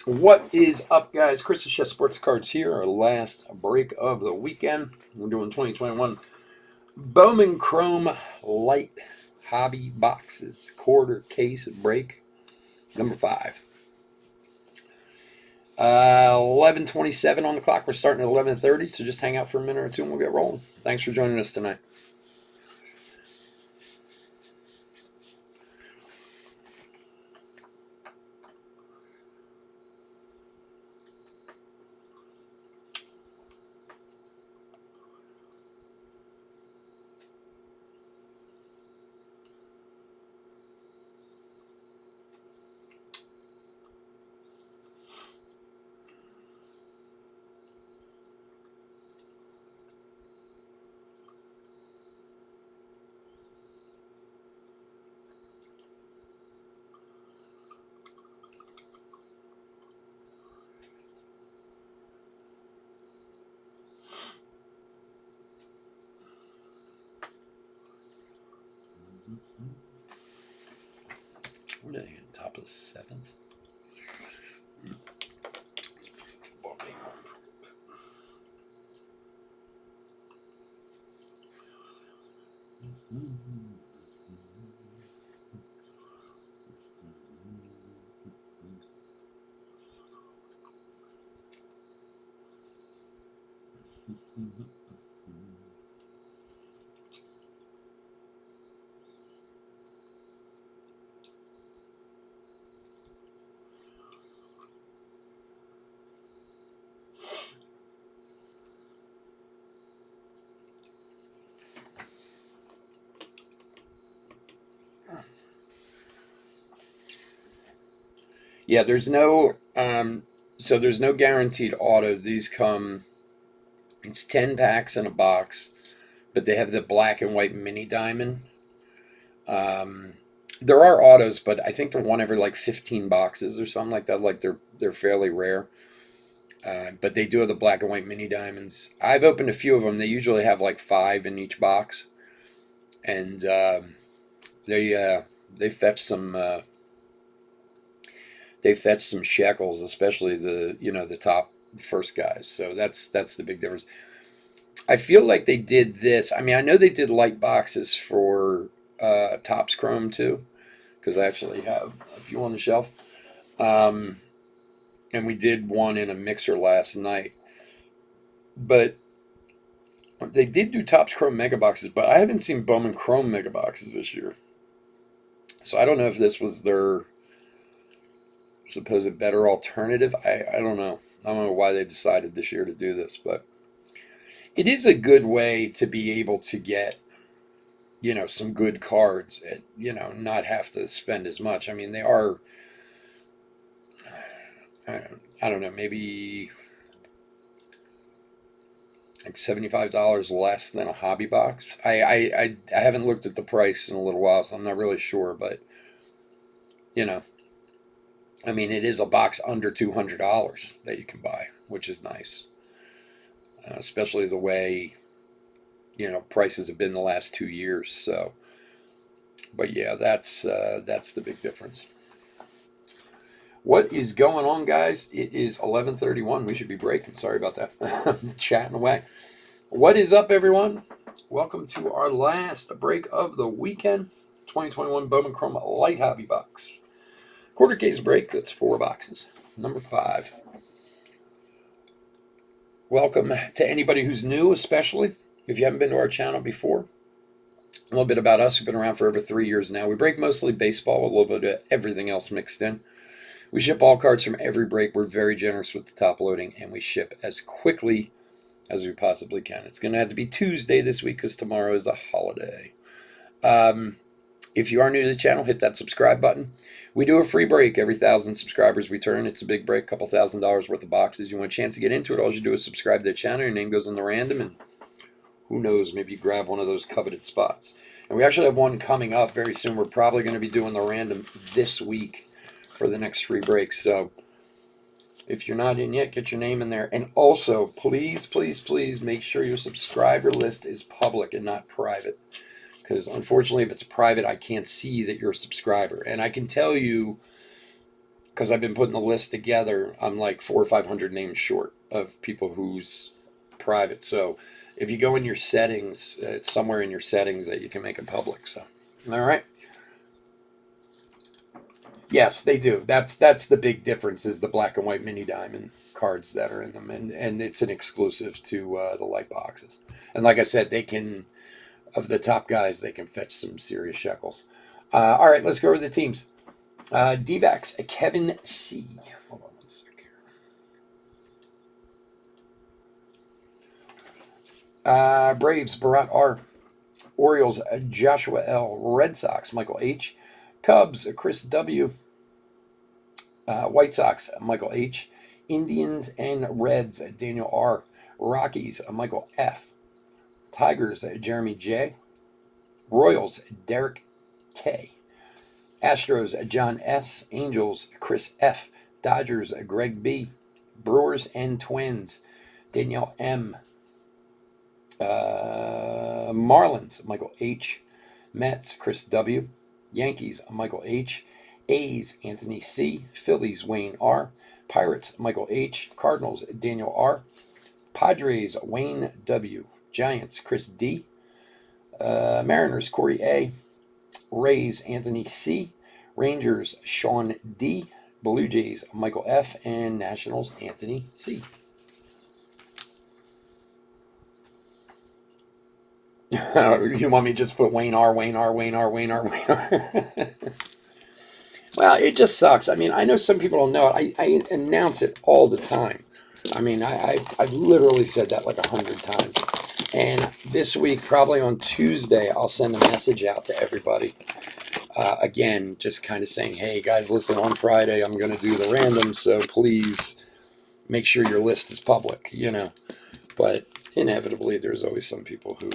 What is up, guys? Chris the Chef Sports Cards here. Our last break of the weekend. We're doing 2021 Bowman Chrome Lite Hobby Boxes quarter case break number 5. 11:27 on the clock. We're starting at 11:30, so just hang out for a minute or two and we'll get rolling. Thanks for joining us tonight. What are they on top of the sevens? Yeah, there's no there's no guaranteed auto. These come, it's 10 packs in a box, but they have the black and white mini diamond. Um, there are autos, but I think they're one every like 15 boxes or something like that. Like they're fairly rare. But they do have the black and white mini diamonds. I've opened a few of them. They usually have like 5 in each box, and they fetch some shekels, especially the top first guys. So that's the big difference. I feel like they did this. I mean, I know they did light boxes for Topps Chrome too, because I actually have a few on the shelf. Um, and we did one in a mixer last night. But they did do Topps Chrome mega boxes, but I haven't seen Bowman Chrome mega boxes this year. So I don't know if this was their supposed better alternative. I don't know. I don't know why they decided this year to do this, but it is a good way to be able to get, some good cards at, not have to spend as much. I mean, they are, I don't know, maybe like $75 less than a hobby box. I haven't looked at the price in a little while, so I'm not really sure, but, you know, I mean, it is a box under $200 that you can buy, which is nice, especially the way, prices have been the last 2 years. So, but yeah, that's the big difference. What is going on, guys? It is 11:31. We should be breaking. Sorry about that. I'm chatting away. What is up, everyone? Welcome to our last break of the weekend. 2021 Bowman Chrome Light Hobby Box. Quarter case break. That's 4 boxes. Number 5. Welcome to anybody who's new, especially if you haven't been to our channel before. A little bit about us. We've been around for over 3 years now. We break mostly baseball with a little bit of everything else mixed in. We ship all cards from every break. We're very generous with the top loading, and we ship as quickly as we possibly can. It's going to have to be Tuesday this week because tomorrow is a holiday. If you are new to the channel, hit that subscribe button. We do a free break every 1,000 subscribers we turn. It's a big break, couple $1,000 worth of boxes. You want a chance to get into it, all you do is subscribe to the channel. Your name goes in the random, and who knows, maybe you grab one of those coveted spots. And we actually have one coming up very soon. We're probably going to be doing the random this week for the next free break. So if you're not in yet, get your name in there. And also, please, please, please make sure your subscriber list is public and not private. Because unfortunately, if it's private, I can't see that you're a subscriber. And I can tell you, because I've been putting the list together, I'm like 400 or 500 names short of people who's private. So if you go in your settings, it's somewhere in your settings that you can make it public. So, all right. Yes, they do. That's the big difference, is the black and white mini diamond cards that are in them. And it's an exclusive to the light boxes. And like I said, they can... Of the top guys, they can fetch some serious shekels. All right, let's go over the teams. D-backs, Kevin C. Hold on one second here. Braves, Barat R. Orioles, Joshua L. Red Sox, Michael H. Cubs, Chris W. White Sox, Michael H. Indians and Reds, Daniel R. Rockies, Michael F. Tigers, Jeremy J. Royals, Derek K. Astros, John S. Angels, Chris F. Dodgers, Greg B. Brewers and Twins, Danielle M. Marlins, Michael H. Mets, Chris W. Yankees, Michael H. A's, Anthony C. Phillies, Wayne R. Pirates, Michael H. Cardinals, Daniel R. Padres, Wayne W. Giants, Chris D. Mariners, Corey A. Rays, Anthony C. Rangers, Sean D. Blue Jays, Michael F. And Nationals, Anthony C. You want me to just put Wayne R, Wayne R, Wayne R, Wayne R, Wayne R? Well, it just sucks. I mean, I know some people don't know it. I announce it all the time. I mean, I've literally said that like 100 times. And this week, probably on Tuesday, I'll send a message out to everybody. Again, just kind of saying, hey, guys, listen, on Friday, I'm going to do the random, so please make sure your list is public, you know. But inevitably, there's always some people who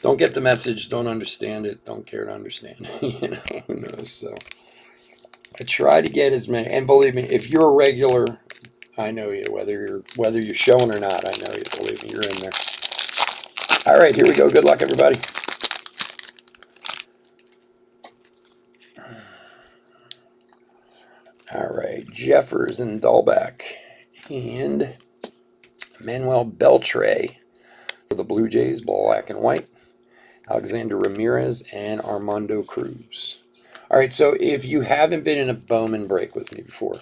don't get the message, don't understand it, don't care to understand it. You know, who knows? So I try to get as many. And believe me, if you're a regular, I know you. Whether you're showing or not, I know you. Believe me, you're in there. All right, here we go. Good luck, everybody. All right, Jeffers and Dahlback and Manuel Beltre for the Blue Jays, black and white. Alexander Ramirez and Armando Cruz. All right, so if you haven't been in a Bowman break with me before,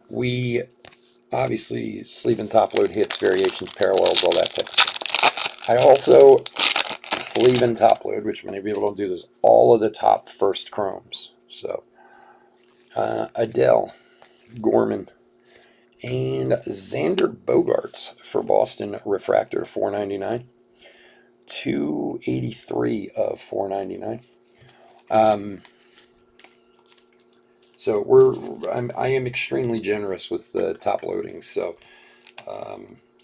we obviously sleeve and top load hits, variations, parallels, all that type of stuff. I also sleeve and top load, which many people don't do this, all of the top first chromes. So Adele, Gorman, and Xander Bogaerts for Boston Refractor, $4.99. 283 of 499. So I am extremely generous with the top loading. So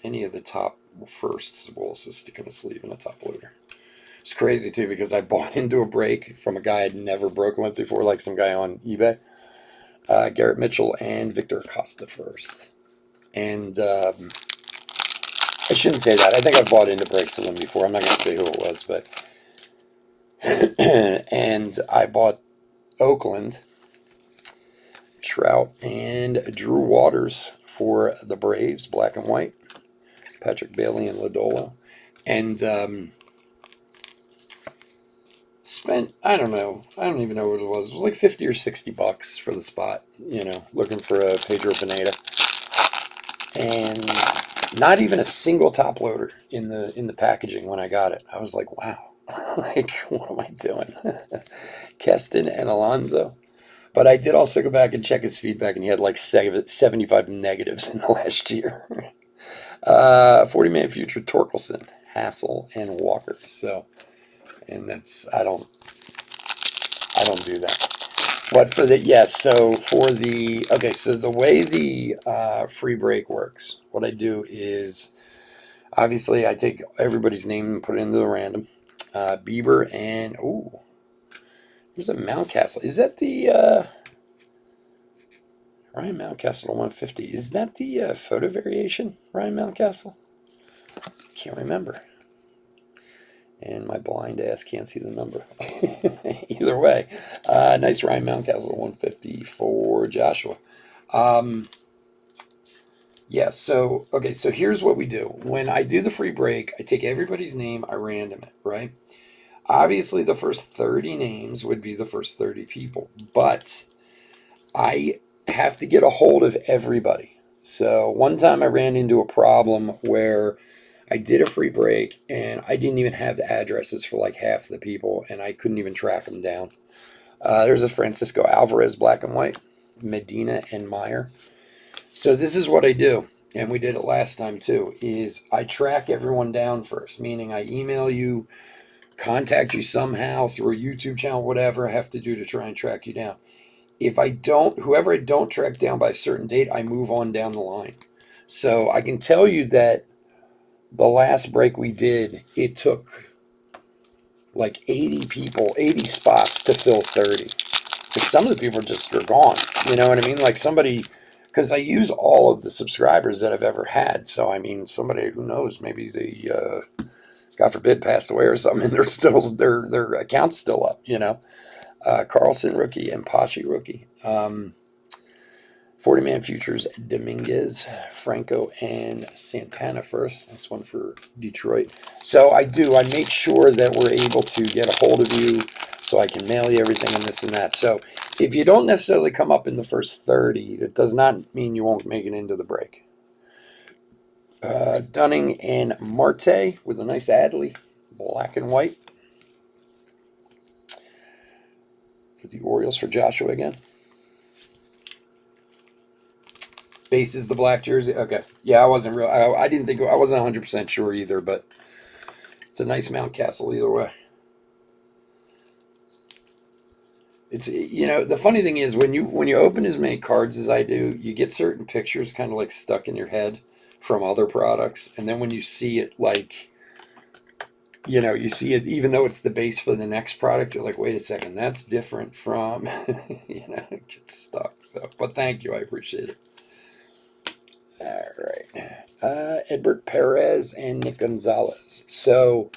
any of the top firsts will also stick in a sleeve in a top loader. It's crazy too, because I bought into a break from a guy I'd never broken with before, like some guy on eBay. Garrett Mitchell and Victor Acosta first. And I shouldn't say that. I think I've bought into breaks of them before. I'm not going to say who it was, but and I bought Oakland, Trout, and Drew Waters for the Braves, black and white. Patrick Bailey and Lodolo. And spent, I don't even know what it was. It was like 50 or 60 bucks for the spot, you know, looking for a Pedro Pineda. And not even a single top loader in the packaging when I got it. I was like, wow, like, what am I doing? Keston and Alonso. But I did also go back and check his feedback, and he had like 75 negatives in the last year. 40-man future Torkelson, Hassel, and Walker. So, and that's I don't do that. But for the yes, so for the okay, so the way the free break works, what I do is obviously I take everybody's name and put it into the random. Bieber and ooh, there's a Mountcastle. Is that the Ryan Mountcastle 150? Is that the photo variation, Ryan Mountcastle? Can't remember. And my blind ass can't see the number. Either way, nice Ryan Mountcastle 150 for Joshua. Um, yeah, so, okay, so here's what we do. When I do the free break, I take everybody's name, I random it, right? Obviously, the first 30 names would be the first 30 people, but I have to get a hold of everybody. So one time I ran into a problem where I did a free break and I didn't even have the addresses for like half the people and I couldn't even track them down. There's a Francisco Alvarez black and white, Medina and Meyer. So this is what I do, and we did it last time too, is I track everyone down first, meaning I email you, contact you somehow through a YouTube channel, whatever I have to do to try and track you down. If I don't, whoever I don't track down by a certain date, I move on down the line. So I can tell you that the last break we did, it took like 80 people, 80 spots to fill 30. Because some of the people just are gone. You know what I mean? Like somebody, because I use all of the subscribers that I've ever had. So I mean, somebody who knows, maybe they, God forbid, passed away or something, and they're still their account's still up. You know, Carlson rookie and Pachi rookie. 40-man futures, Dominguez, Franco, and Santana first. This one for Detroit. So I make sure that we're able to get a hold of you so I can mail you everything and this and that. So if you don't necessarily come up in the first 30, it does not mean you won't make it into the break. Dunning and Marte with a nice Adley, black and white. For the Orioles for Joshua again. Base is the black jersey. Okay. Yeah, I wasn't real. I didn't think, I wasn't 100% sure either, but it's a nice Mountcastle either way. It's, you know, the funny thing is when you open as many cards as I do, you get certain pictures kind of like stuck in your head from other products, and then when you see it, like, you know, you see it even though it's the base for the next product, you're like, wait a second, that's different from, you know, it gets stuck. So, but thank you, I appreciate it. All right. Edbert Perez and Nick Gonzalez. So,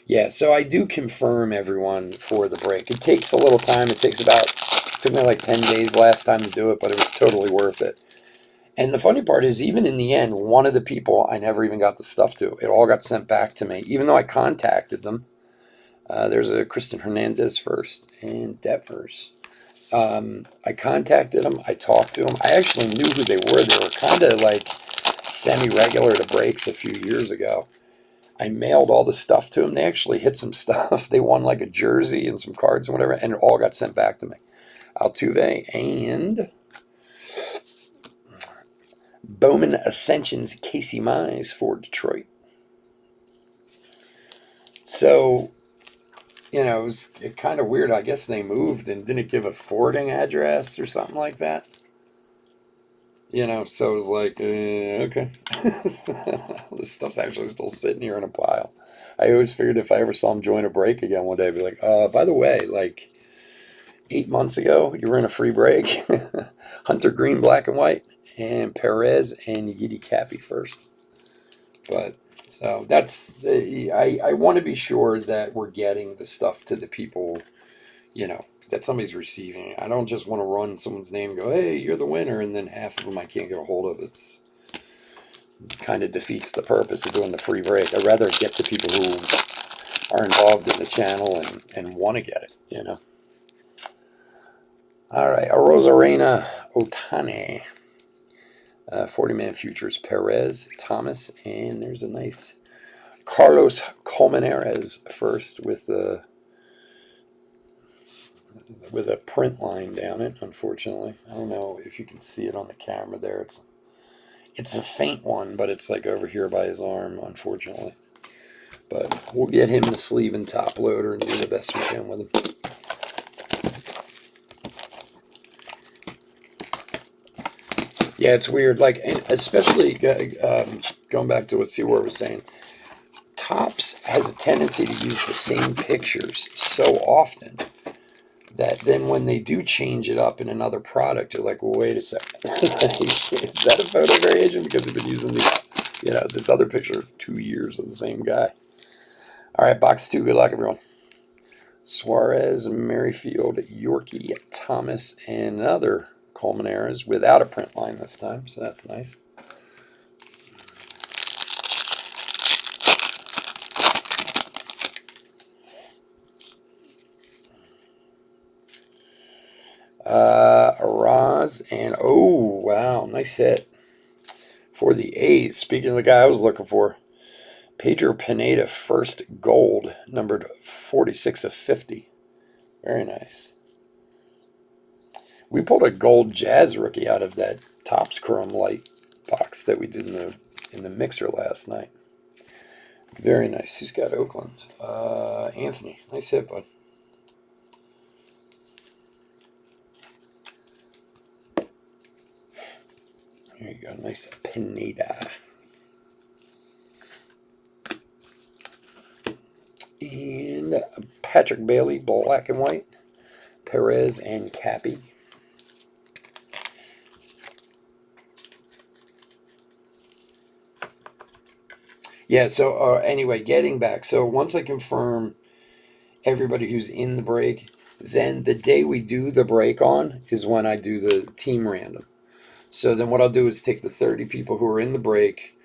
yeah, so I do confirm everyone for the break. It takes a little time. It took me like 10 days last time to do it, but it was totally worth it. And the funny part is, even in the end, one of the people I never even got the stuff to. It all got sent back to me, even though I contacted them. There's a Kristen Hernandez first and Detmers. I contacted them. I talked to them. I actually knew who they were. They were kind of like semi-regular to breaks a few years ago. I mailed all the stuff to them. They actually hit some stuff. They won like a jersey and some cards and whatever, and it all got sent back to me. Altuve and Bowman Ascensions Casey Mize for Detroit. So, you know, it was kind of weird. I guess they moved and didn't give a forwarding address or something like that. You know, so it was like, okay. This stuff's actually still sitting here in a pile. I always figured if I ever saw him join a break again one day, I'd be like, by the way, like 8 months ago, you were in a free break. Hunter Green, black and white, and Perez and Yidi Cappy first. But so that's, I want to be sure that we're getting the stuff to the people, you know, that somebody's receiving it. I don't just want to run someone's name and go, hey, you're the winner, and then half of them I can't get a hold of. It kind of defeats the purpose of doing the free break. I'd rather get the people who are involved in the channel and want to get it, you know. All right, Arozarena Otani. 40-man futures, Perez, Thomas, and there's a nice Carlos Colmenares first with a print line down it, unfortunately. I don't know if you can see it on the camera there. It's a faint one, but it's like over here by his arm, unfortunately. But we'll get him the sleeve and top loader and do the best we can with him. Yeah, it's weird. Like, and especially going back to what Seawar was saying, Topps has a tendency to use the same pictures so often that then when they do change it up in another product, you're like, well, wait a second. Is that a photo variation? Because they've been using this other picture 2 years of the same guy. All right, box 2. Good luck, everyone. Suarez, Merrifield, Yorkie, Thomas, and another Colmenares without a print line this time, so that's nice. Araz, and oh, wow, nice hit for the A's. Speaking of the guy I was looking for, Pedro Pineda, first gold, numbered 46 of 50. Very nice. We pulled a gold Jazz rookie out of that Topps Chrome Lite box that we did in the mixer last night. Very nice. Who's got Oakland? Anthony. Nice hit, bud. There you go. Nice Pineda. And Patrick Bailey, black and white. Perez and Cappy. Yeah, so anyway, getting back. So once I confirm everybody who's in the break, then the day we do the break on is when I do the team random. So then what I'll do is take the 30 people who are in the break,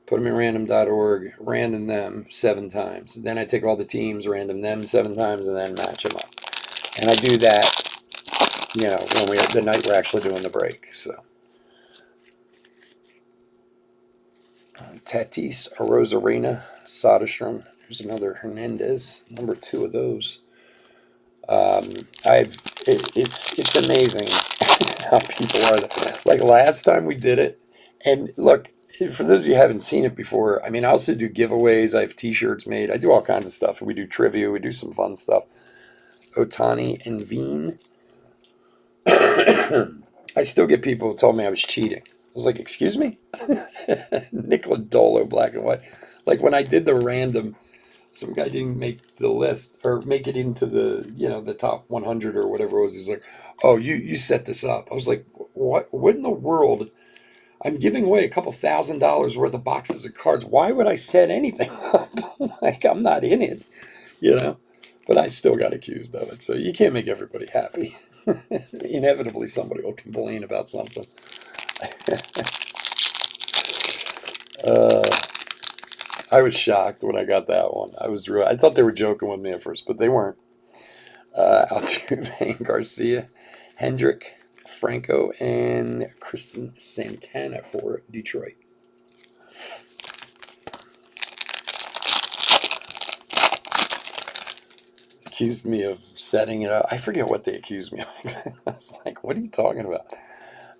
put them in random.org, random them 7 times. Then I take all the teams, random them 7 times, and then match them up. And I do that, when the night we're actually doing the break. So Tatis, Arozarena, Soderstrom. There's another Hernandez, number 2 of those. It's amazing how people are. Like last time we did it, and look, for those of you who haven't seen it before, I mean, I also do giveaways. I have T-shirts made. I do all kinds of stuff. We do trivia. We do some fun stuff. Otani and Veen. I still get people who told me I was cheating. I was like, excuse me? Nick Lodolo, black and white. Like when I did the random, some guy didn't make the list or make it into the top 100 or whatever it was. He's like, oh, you set this up. I was like, what in the world? I'm giving away a couple $1,000s worth of boxes of cards. Why would I set anything up? Like, I'm not in it, But I still got accused of it. So you can't make everybody happy. Inevitably, somebody will complain about something. I was shocked when I got that one. I thought they were joking with me at first, but they weren't. Altuve, Garcia, Hendrick, Franco, and Kristen Santana for Detroit. Accused me of setting it up. I forget what they accused me of. I was like, what are you talking about?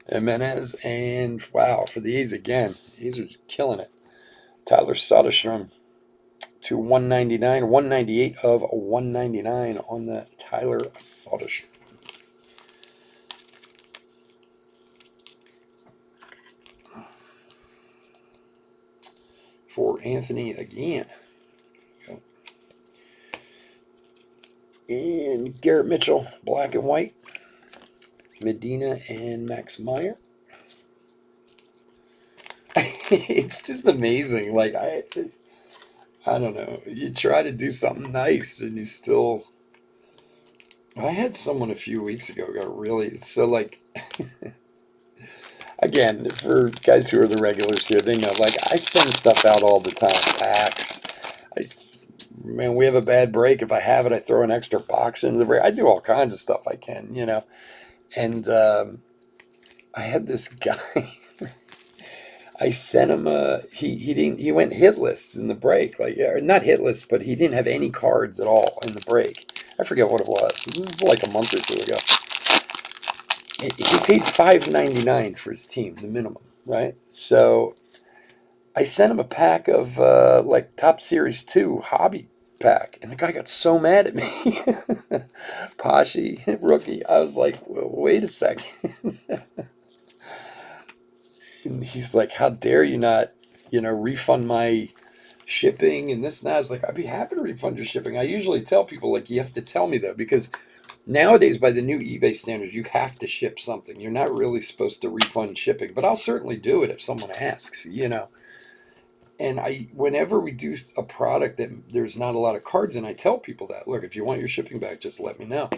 Jimenez, and wow, for the A's again. A's are just killing it. Tyler Soderstrom to 199, 198 of 199 on the Tyler Soderstrom. For Anthony again. And Garrett Mitchell, black and white. Medina and Max Meyer. It's just amazing. Like, I don't know. You try to do something nice and you still... I had someone a few weeks ago got really... So, like... Again, for guys who are the regulars here, they know, like, I send stuff out all the time. Packs. Man, we have a bad break. If I have it, I throw an extra box into the break. I do all kinds of stuff I can, And I had this guy... I sent him he went hitless in the break, like, or not hitless, but he didn't have any cards at all in the break. I forget what it was. This is like a month or 2 ago. He paid $5.99 for his team, the minimum, right? So I sent him a pack of like Top Series 2 hobby pack, and the guy got so mad at me. Pashi, rookie. I was like, well, wait a second. And he's like, how dare you not, refund my shipping and this and that. I was like, I'd be happy to refund your shipping. I usually tell people, like, you have to tell me though, because nowadays, by the new eBay standards, you have to ship something. You're not really supposed to refund shipping, but I'll certainly do it if someone asks. And whenever we do a product that there's not a lot of cards in, I tell people that, look, if you want your shipping back, just let me know.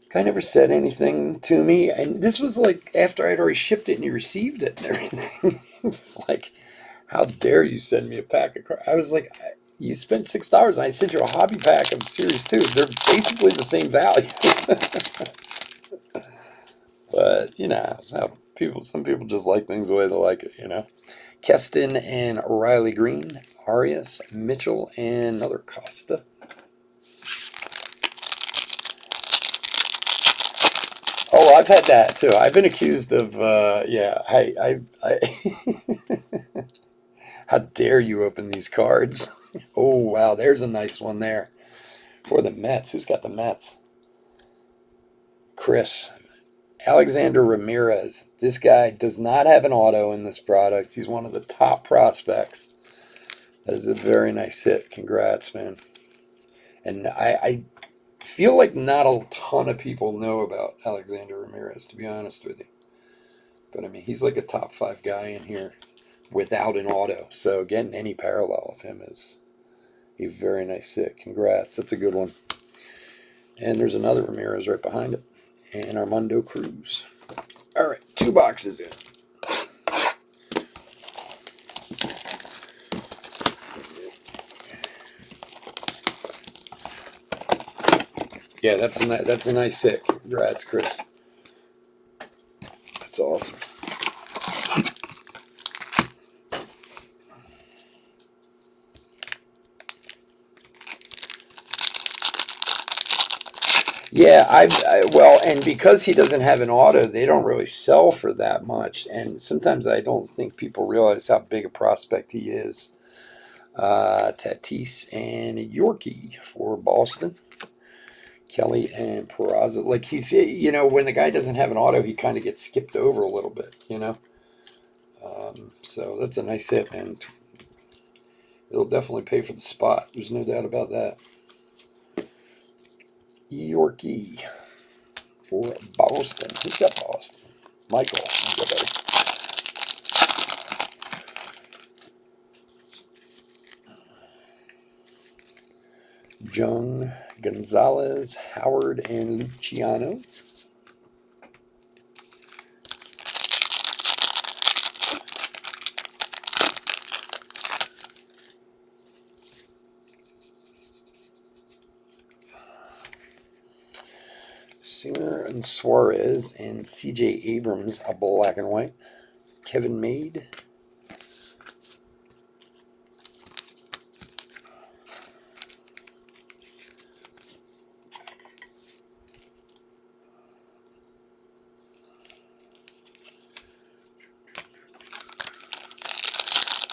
Guy never said anything to me, and this was like after I'd already shipped it and he received it and everything. It's like, how dare you send me a pack of cards? I was like, you spent $6 and I sent you a hobby pack of Series 2. They're basically the same value. But, it's how some people just like things the way they like it. Keston and Riley Green, Arias, Mitchell, and another Costa. Oh, I've had that too. I've been accused of, yeah. How dare you open these cards? Oh, wow, there's a nice one there for the Mets. Who's got the Mets? Chris. Alexander Ramirez. This guy does not have an auto in this product. He's one of the top prospects. That is a very nice hit. Congrats, man. And I feel like not a ton of people know about Alexander Ramirez, to be honest with you. But, I mean, he's like a top 5 guy in here without an auto. So getting any parallel of him is a very nice hit. Congrats. That's a good one. And there's another Ramirez right behind it. And Armando Cruz. All right, 2 boxes in. Yeah, that's a nice hit. Congrats, Chris. That's awesome. Yeah, well, and because he doesn't have an auto, they don't really sell for that much. And sometimes I don't think people realize how big a prospect he is. Tatis and Yorkie for Boston. Kelly and Peraza. Like he's, when the guy doesn't have an auto, he kind of gets skipped over a little bit. So that's a nice hit, man. It'll definitely pay for the spot. There's no doubt about that. Yorkie for Boston. Who's got Boston? Michael. Go, buddy. Jung, Gonzalez, Howard, and Luciano. Singer and Suarez and C.J. Abrams, a black and white. Kevin Made.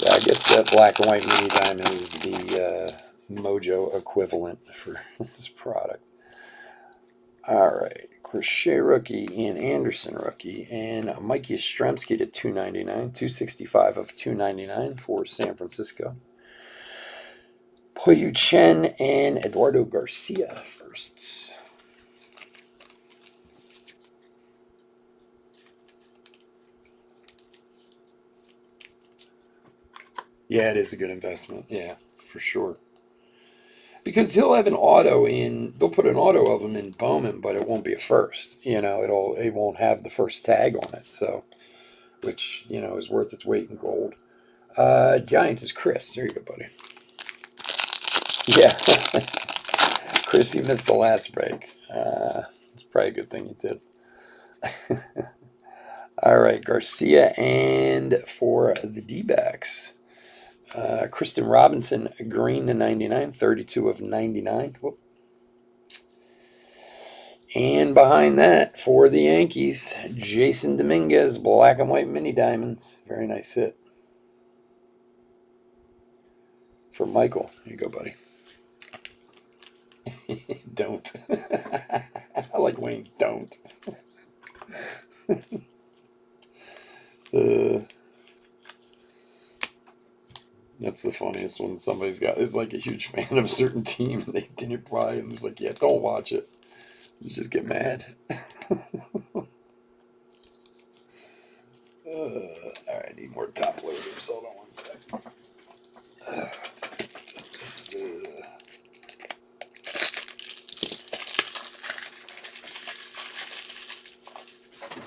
Yeah, I guess that black and white mini diamond is the Mojo equivalent for this product. All right. Crochet rookie and Anderson rookie. And Mikey Yastrzemski to 299. 265 of 299 for San Francisco. Poyu Chen and Eduardo Garcia firsts. Yeah, it is a good investment. Yeah, for sure. Because he'll have an auto they'll put an auto of him in Bowman, but it won't be a first. It won't have the first tag on it. So, which, is worth its weight in gold. Giants is Chris. There you go, buddy. Yeah. Chris, you missed the last break. It's probably a good thing you did. All right, Garcia, and for the D-backs, Kristen Robinson, green to 99, 32 of 99. Whoop. And behind that, for the Yankees, Jason Dominguez, black and white mini diamonds. Very nice hit. for Michael. Here you go, buddy. Don't. I like Wayne. Don't. That's the funniest when somebody's got is like a huge fan of a certain team and they didn't buy and it's like, yeah, don't watch it. You just get mad. All right, I need more top loaders. Hold on one sec.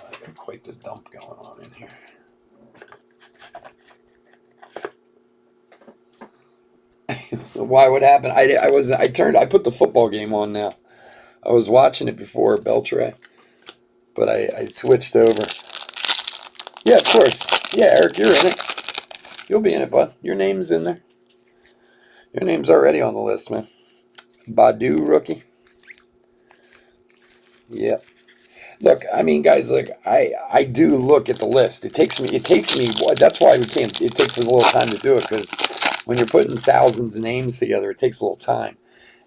I got quite the dump going on in here. Why? What happened? I put the football game on now. I was watching it before Beltray, but I switched over. Yeah, of course. Yeah, Eric, you're in it. You'll be in it, bud. Your name's in there. Your name's already on the list, man. Badu rookie. Yep. Look, I mean, guys, look, I do look at the list. It takes me. That's why we can't. It takes a little time to do it because when you're putting thousands of names together, it takes a little time.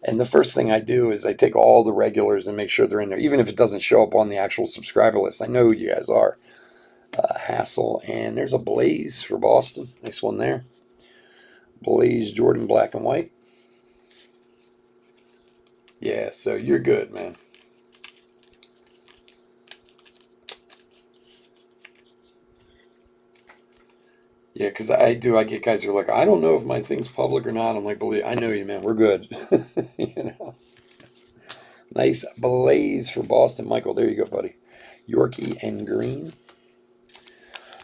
And the first thing I do is I take all the regulars and make sure they're in there, even if it doesn't show up on the actual subscriber list. I know who you guys are. Hassel, and there's a Blaze for Boston. Nice one there. Blaze Jordan black and white. Yeah, so you're good, man. Yeah, because I get guys who are like, I don't know if my thing's public or not. I'm like, believe, I know you, man. We're good. You know. Nice Blaze for Boston. Michael, there you go, buddy. Yorkie and green.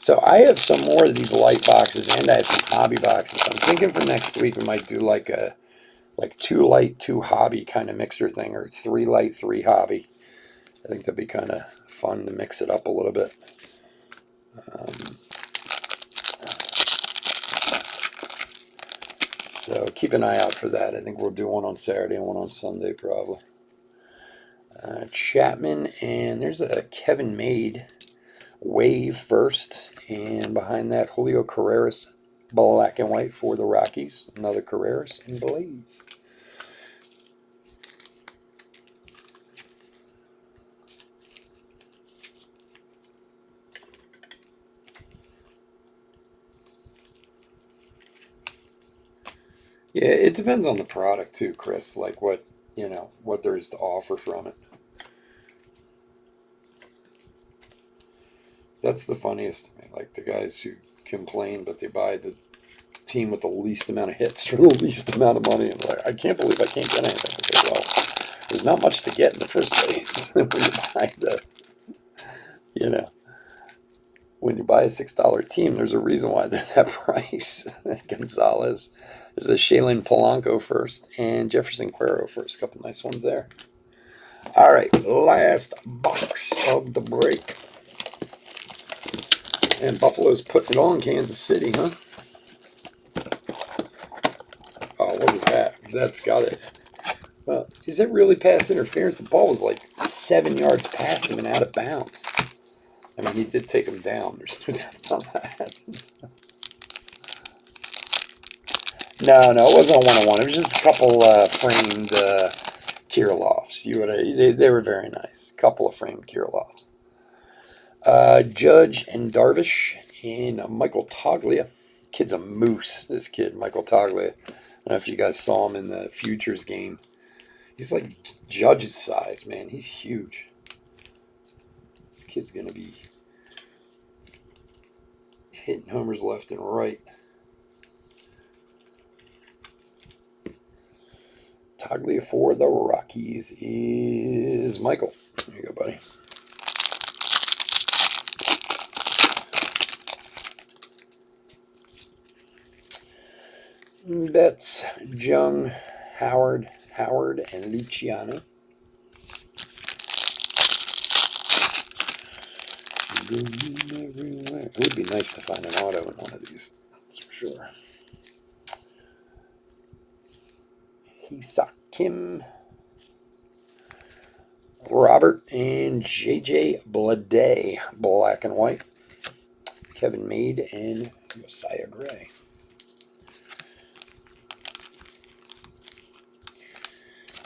So I have some more of these light boxes, and I have some hobby boxes. I'm thinking for next week we might do like 2 light, 2 hobby kind of mixer thing, or 3 light, 3 hobby. I think that'd be kind of fun to mix it up a little bit. So keep an eye out for that. I think we'll do one on Saturday and one on Sunday probably. Chapman, and there's a Kevin Made wave first, and behind that Julio Carreras black and white for the Rockies. Another Carreras and Blaze. Yeah, it depends on the product too, Chris. Like what there is to offer from it. That's the funniest to me. Like the guys who complain, but they buy the team with the least amount of hits for the least amount of money. And like, I can't believe I can't get anything. Okay, well, there's not much to get in the first place when you buy when you buy a $6 team. There's a reason why they're that price. Gonzalez. There's a Shaylin Polanco first and Jefferson Cuero first. A couple nice ones there. All right, last box of the break. And Buffalo's putting it on Kansas City, huh? Oh, what was that? That's got it. Well, is it really pass interference? The ball was like 7 yards past him and out of bounds. I mean, he did take him down. There's no doubt about that. No, it wasn't a one-on-one. It was just a couple framed Kirilloffs. They were very nice. A couple of framed Kirilloffs. Judge and Darvish and Michael Toglia. Kid's a moose, this kid, Michael Toglia. I don't know if you guys saw him in the Futures game. He's like Judge's size, man. He's huge. This kid's going to be hitting homers left and right. Toglia for the Rockies is Michael. There you go, buddy. Betts, Jung, Howard, and Luciano. It would be nice to find an auto in one of these, that's for sure. Hisak Kim, Robert, and JJ Bleday, black and white. Kevin Made and Josiah Gray.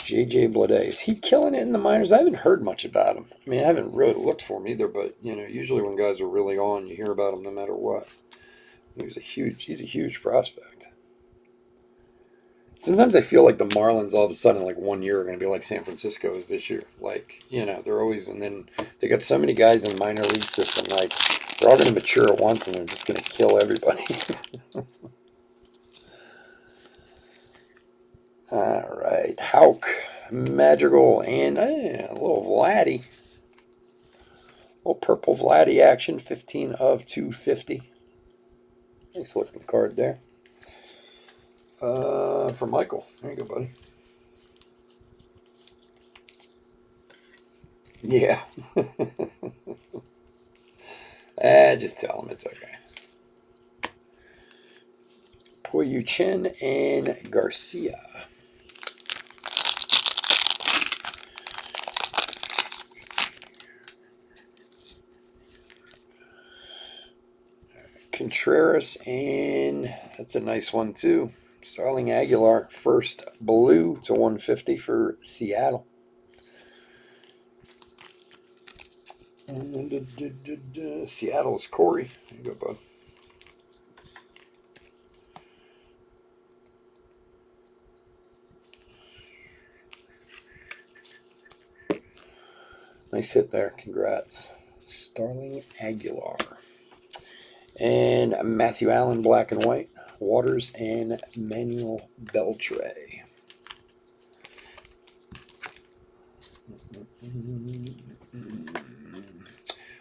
JJ Bleday. Is he killing it in the minors? I haven't heard much about him. I mean, I haven't really looked for him either, but, you know, usually when guys are really on, you hear about him no matter what. He's a huge prospect. Sometimes I feel like the Marlins all of a sudden, like 1 year, are going to be like San Francisco is this year. Like, you know, they're always, and then they got so many guys in the minor league system, like, they're all going to mature at once and they're just going to kill everybody. All right, Hauk, Madrigal, and a little Vladdy. Little purple Vladdy action, 15 of 250. Nice looking card there. For Michael. There you go, buddy. Yeah. Just tell him it's okay. Poyu Chen and Garcia. Contreras, and that's a nice one too. Starling Aguilar, first blue to 150 for Seattle. And Seattle's Corey. There you go, bud. Nice hit there. Congrats. Starling Aguilar. And Matthew Allen, black and white. Waters and Manuel Beltre.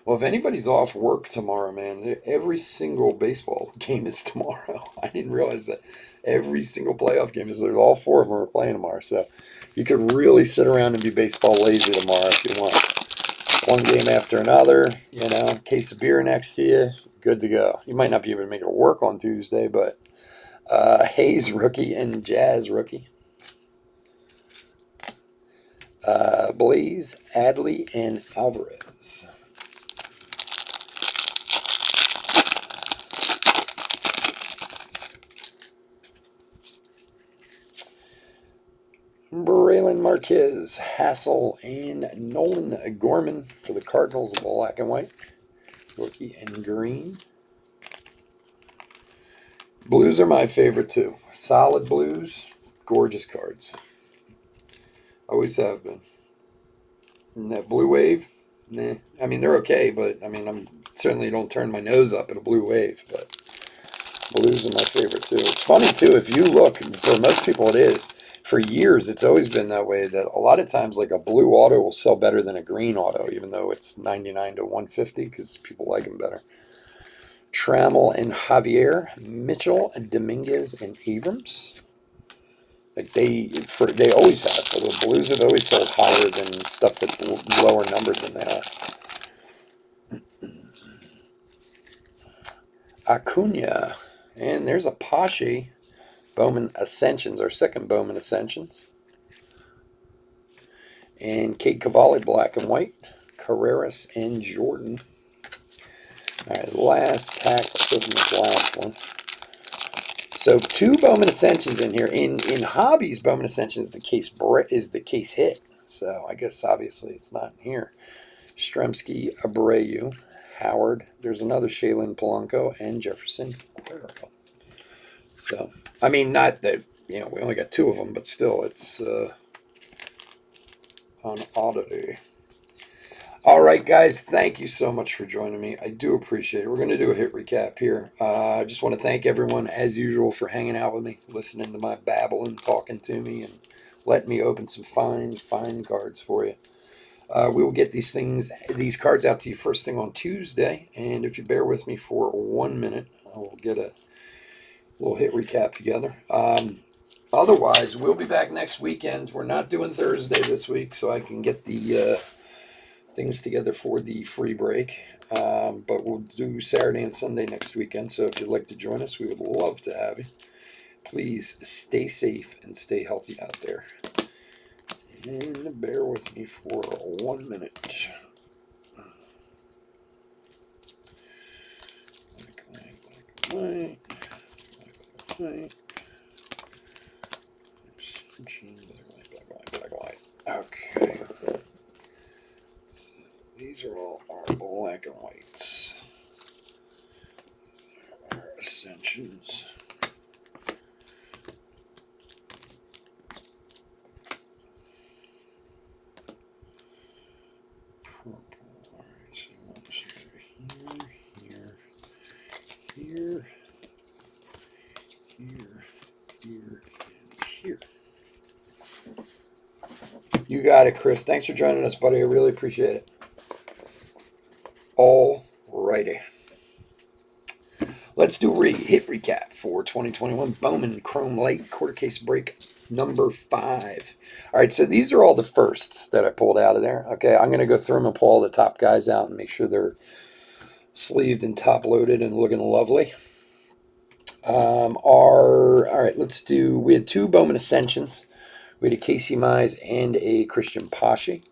Well, if anybody's off work tomorrow, man, every single baseball game is tomorrow. I didn't realize that. Every single playoff game is. There's all four of them are playing tomorrow. So you could really sit around and be baseball lazy tomorrow if you want. One game after another, you know, case of beer next to you, good to go. You might not be able to make it work on Tuesday, but Hayes rookie and Jazz rookie. Blaze, Adley, and Alvarez. Braylon Marquez, Hassel, and Nolan Gorman for the Cardinals, black and white. Rookie and green. Blues are my favorite too. Solid blues, gorgeous cards. Always have been. And that Blue Wave, nah. I mean, they're okay, but I mean, I'm certainly don't turn my nose up at a Blue Wave, but blues are my favorite too. It's funny too, if you look, for most people it is. For years, it's always been that way, that a lot of times like a blue auto will sell better than a green auto, even though it's 99 to 150 because people like them better. Trammell and Javier, Mitchell, Dominguez, and Abrams. Like they always have. For the Blues have always sold higher than stuff that's lower numbered than that. Acuna, and there's a Pache. Bowman Ascensions, our second Bowman Ascensions. And Kate Cavalli, black and white. Carreras and Jordan. All right, last pack. Let's open this last one. So 2 Bowman Ascensions in here. In Hobbies, Bowman Ascensions is the case hit. So I guess obviously it's not in here. Stremski, Abreu, Howard. There's another Shaylin Polanco and Jefferson Guerrero. So, I mean, not that, you know, we only got 2 of them, but still, it's on oddity. All right, guys, thank you so much for joining me. I do appreciate it. We're going to do a hit recap here. I just want to thank everyone, as usual, for hanging out with me, listening to my babble and talking to me, and letting me open some fine cards for you. We will get these cards out to you first thing on Tuesday, and if you bear with me for 1 minute, I will get a little hit recap together. Otherwise, we'll be back next weekend. We're not doing Thursday this week, so I can get the things together for the free break. But we'll do Saturday and Sunday next weekend, so if you'd like to join us, we would love to have you. Please stay safe and stay healthy out there. And bear with me for 1 minute. Black. Okay. So these are all our black and whites. Our Ascensions. Purple. All right, so one is here, here, here, here, and here. You got it, Chris. Thanks for joining us, buddy. I really appreciate it. All righty. Let's do a hit recap for 2021 Bowman Chrome Lite quarter case break number 5. All right, so these are all the firsts that I pulled out of there. Okay, I'm going to go through them and pull all the top guys out and make sure they're sleeved and top loaded and looking lovely. All right, let's do, we had 2 Bowman Ascensions. We had a Casey Mize and a Christian Pasci.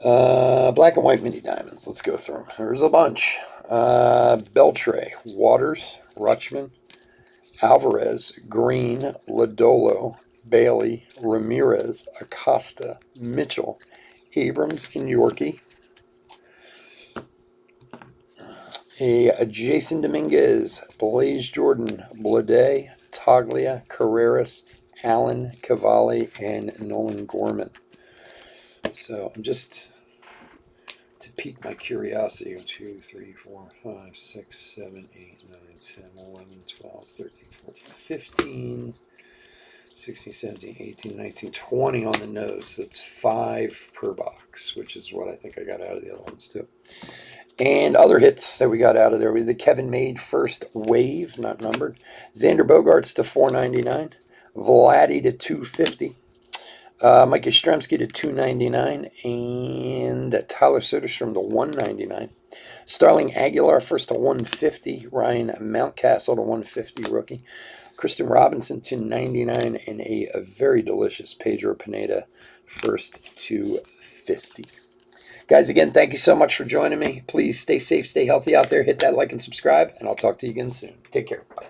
Black and white mini diamonds. Let's go through them. There's a bunch. Beltre, Waters, Rutschman, Alvarez, Green, Lodolo, Bailey, Ramirez, Acosta, Mitchell, Abrams, and Yorkie. A Jason Dominguez, Blaze Jordan, Blade, Taglia, Carreras, Allen, Cavalli, and Nolan Gorman. So I'm just, to pique my curiosity, 2, 3, 4, 5, 6, 7, 8, 9, 10, 11, 12, 13, 14, 15, 16, 17, 18, 19, 20 on the nose. That's 5 per box, which is what I think I got out of the other ones too. And other hits that we got out of there. We had the Kevin Made first wave, not numbered. Xander Bogaerts to 499. Vladdy to 250. Mike Yastrzemski to 299. And Tyler Soderstrom to 199. Starling Aguilar first to 150. Ryan Mountcastle to 150 rookie. Kristen Robinson to 99. And a very delicious Pedro Pineda first to 50. Guys, again, thank you so much for joining me. Please stay safe, stay healthy out there. Hit that like and subscribe, and I'll talk to you again soon. Take care. Bye.